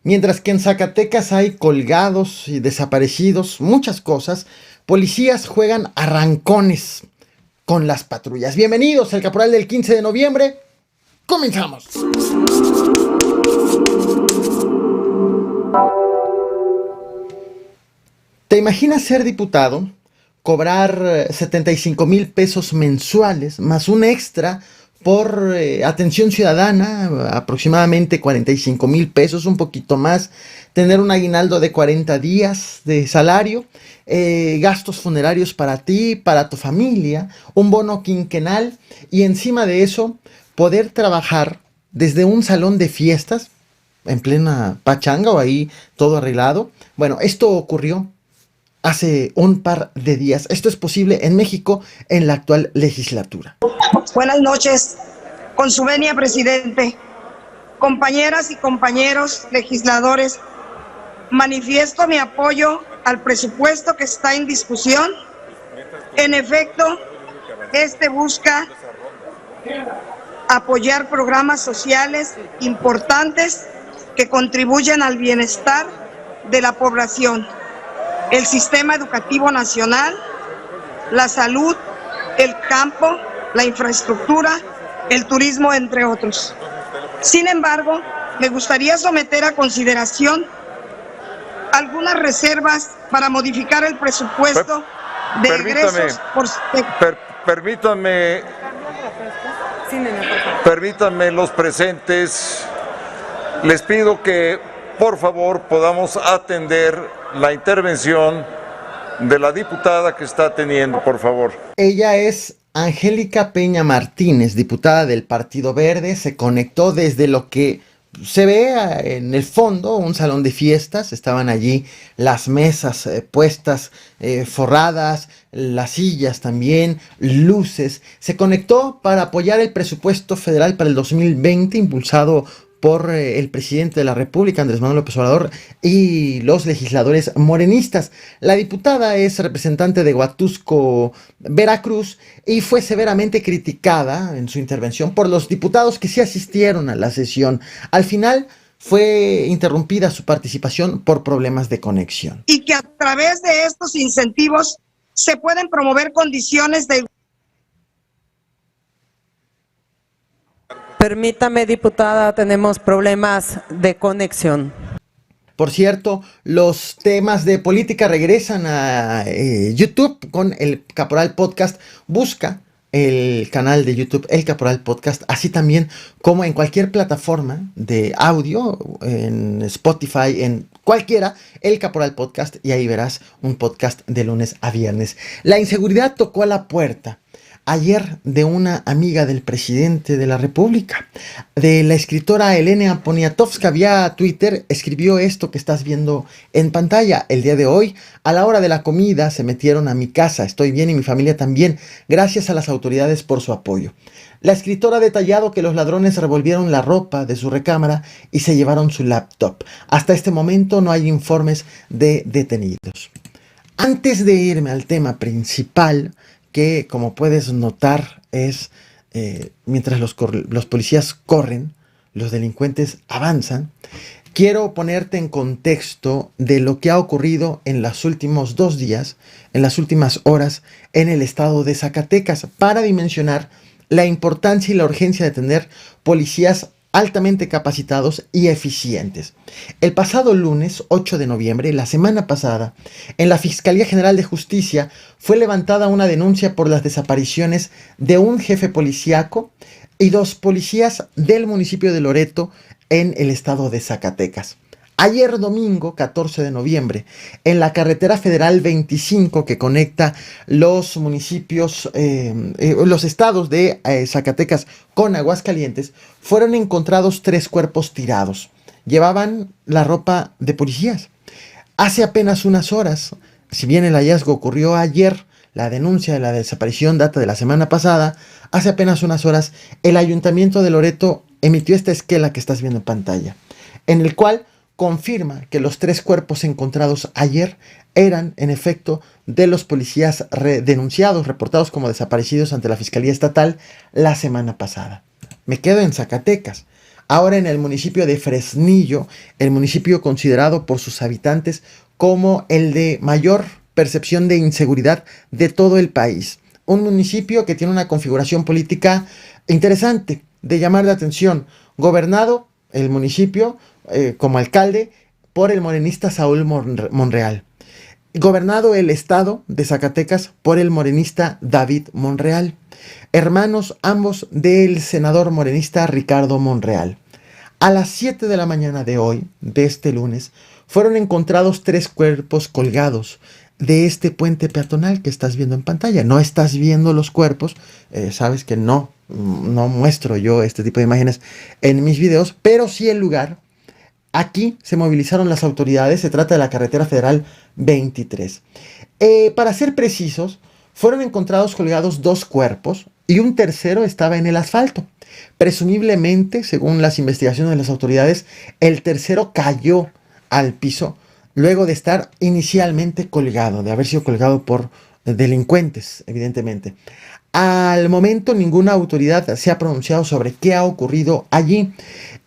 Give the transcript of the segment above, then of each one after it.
Mientras que en Zacatecas hay colgados y desaparecidos, muchas cosas, policías juegan arrancones con las patrullas. Bienvenidos al Caporal del 15 de noviembre. ¡Comenzamos! ¿Te imaginas ser diputado, cobrar 75,000 pesos mensuales, más un extra por atención ciudadana, aproximadamente 45,000 pesos, un poquito más, tener un aguinaldo de 40 días de salario, gastos funerarios para ti, para tu familia, un bono quinquenal y encima de eso poder trabajar desde un salón de fiestas en plena pachanga o ahí todo arreglado? Bueno, esto ocurrió hace un par de días. Esto es posible en México en la actual legislatura. Buenas noches, con su venia, presidente. Compañeras y compañeros legisladores, manifiesto mi apoyo al presupuesto que está en discusión. En efecto, este busca apoyar programas sociales importantes que contribuyen al bienestar de la población, el sistema educativo nacional, la salud, el campo, la infraestructura, el turismo, entre otros. Sin embargo, me gustaría someter a consideración algunas reservas para modificar el presupuesto de egresos por... Permítanme los presentes, les pido que por favor podamos atender la intervención de la diputada que está teniendo, por favor. Ella es Angélica Peña Martínez, diputada del Partido Verde. Se conectó desde lo que se ve en el fondo, un salón de fiestas. Estaban allí las mesas puestas, forradas, las sillas también, luces. Se conectó para apoyar el presupuesto federal para el 2020 impulsado por el presidente de la República, Andrés Manuel López Obrador, y los legisladores morenistas. La diputada es representante de Huatusco, Veracruz, y fue severamente criticada en su intervención por los diputados que sí asistieron a la sesión. Al final fue interrumpida su participación por problemas de conexión. Y que a través de estos incentivos se pueden promover condiciones de... Permítame, diputada, tenemos problemas de conexión. Por cierto, los temas de política regresan a YouTube con el Caporal Podcast. Busca el canal de YouTube, el Caporal Podcast, así también como en cualquier plataforma de audio, en Spotify, en cualquiera, el Caporal Podcast, y ahí verás un podcast de lunes a viernes. La inseguridad tocó a la puerta ayer de una amiga del presidente de la República, de la escritora Elena Poniatowska. Vía Twitter escribió esto que estás viendo en pantalla. El día de hoy, a la hora de la comida, se metieron a mi casa. Estoy bien y mi familia también. Gracias a las autoridades por su apoyo. La escritora ha detallado que los ladrones revolvieron la ropa de su recámara y se llevaron su laptop. Hasta este momento no hay informes de detenidos. Antes de irme al tema principal, que como puedes notar es mientras los policías corren, los delincuentes avanzan. Quiero ponerte en contexto de lo que ha ocurrido en los últimos 2 días, en las últimas horas en el estado de Zacatecas, para dimensionar la importancia y la urgencia de tener policías altamente capacitados y eficientes. El pasado lunes 8 de noviembre, la semana pasada, en la Fiscalía General de Justicia fue levantada una denuncia por las desapariciones de un jefe policíaco y 2 policías del municipio de Loreto en el estado de Zacatecas. Ayer domingo 14 de noviembre, en la carretera federal 25 que conecta los municipios, los estados de Zacatecas con Aguascalientes, fueron encontrados 3 cuerpos tirados. Llevaban la ropa de policías. Hace apenas unas horas, si bien el hallazgo ocurrió ayer, la denuncia de la desaparición data de la semana pasada, hace apenas unas horas el Ayuntamiento de Loreto emitió esta esquela que estás viendo en pantalla, en el cual confirma que los 3 cuerpos encontrados ayer eran, en efecto, de los policías denunciados, reportados como desaparecidos ante la Fiscalía Estatal la semana pasada. Me quedo en Zacatecas. ahora en el municipio de Fresnillo, el municipio considerado por sus habitantes como el de mayor percepción de inseguridad de todo el país. Un municipio que tiene una configuración política interesante, de llamar la atención. Gobernado el municipio como alcalde por el morenista Saúl Monreal. Gobernado el estado de Zacatecas por el morenista David Monreal. Hermanos ambos del senador morenista Ricardo Monreal. A las 7 de la mañana de hoy, de este lunes, fueron encontrados 3 cuerpos colgados de este puente peatonal que estás viendo en pantalla. No estás viendo los cuerpos, sabes que no muestro yo este tipo de imágenes en mis videos, pero sí el lugar. Aquí se movilizaron las autoridades, se trata de la carretera federal 23. Para ser precisos, fueron encontrados colgados 2 cuerpos y un tercero estaba en el asfalto. Presumiblemente, según las investigaciones de las autoridades, el tercero cayó al piso luego de estar inicialmente colgado, de haber sido colgado por delincuentes, evidentemente. Al momento, ninguna autoridad se ha pronunciado sobre qué ha ocurrido allí,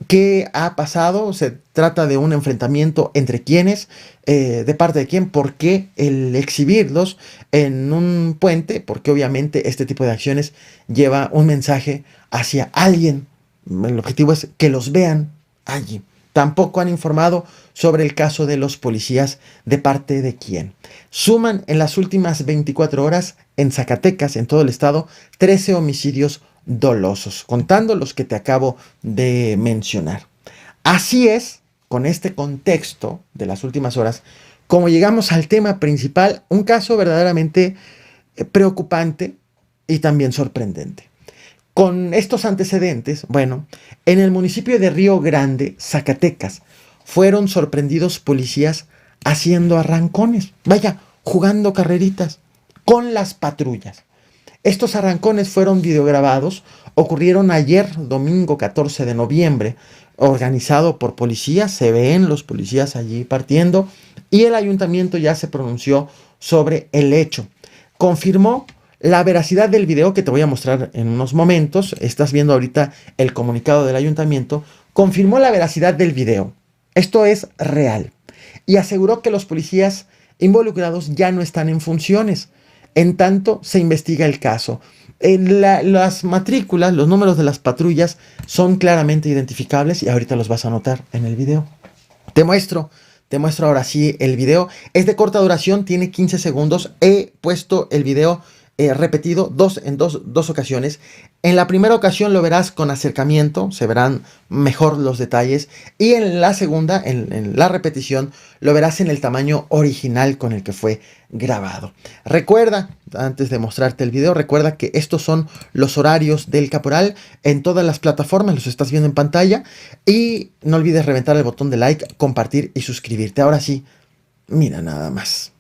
qué ha pasado. Se trata de un enfrentamiento entre quiénes, de parte de quién, por qué el exhibirlos en un puente, porque obviamente este tipo de acciones lleva un mensaje hacia alguien. El objetivo es que los vean allí. Tampoco han informado sobre el caso de los policías, de parte de quién. Suman en las últimas 24 horas en Zacatecas, en todo el estado, 13 homicidios dolosos, contando los que te acabo de mencionar. Así es, con este contexto de las últimas horas, como llegamos al tema principal, un caso verdaderamente preocupante y también sorprendente. Con estos antecedentes, bueno, en el municipio de Río Grande, Zacatecas, fueron sorprendidos policías haciendo arrancones, vaya, jugando carreritas con las patrullas. Estos arrancones fueron videograbados, ocurrieron ayer, domingo 14 de noviembre, organizado por policías, se ven los policías allí partiendo, y el ayuntamiento ya se pronunció sobre el hecho. Confirmó la veracidad del video que te voy a mostrar en unos momentos. Estás viendo ahorita el comunicado del ayuntamiento. Confirmó la veracidad del video. Esto es real. Y aseguró que los policías involucrados ya no están en funciones. En tanto, se investiga el caso. Las matrículas, los números de las patrullas son claramente identificables y ahorita los vas a notar en el video. Te muestro ahora sí el video. Es de corta duración, tiene 15 segundos. He puesto el video repetido en dos ocasiones. En la primera ocasión lo verás con acercamiento, se verán mejor los detalles, y en la segunda, en la repetición, lo verás en el tamaño original con el que fue grabado. Recuerda, antes de mostrarte el video, recuerda que estos son los horarios del caporal en todas las plataformas, los estás viendo en pantalla, y no olvides reventar el botón de like, compartir y suscribirte. Ahora sí, mira nada más.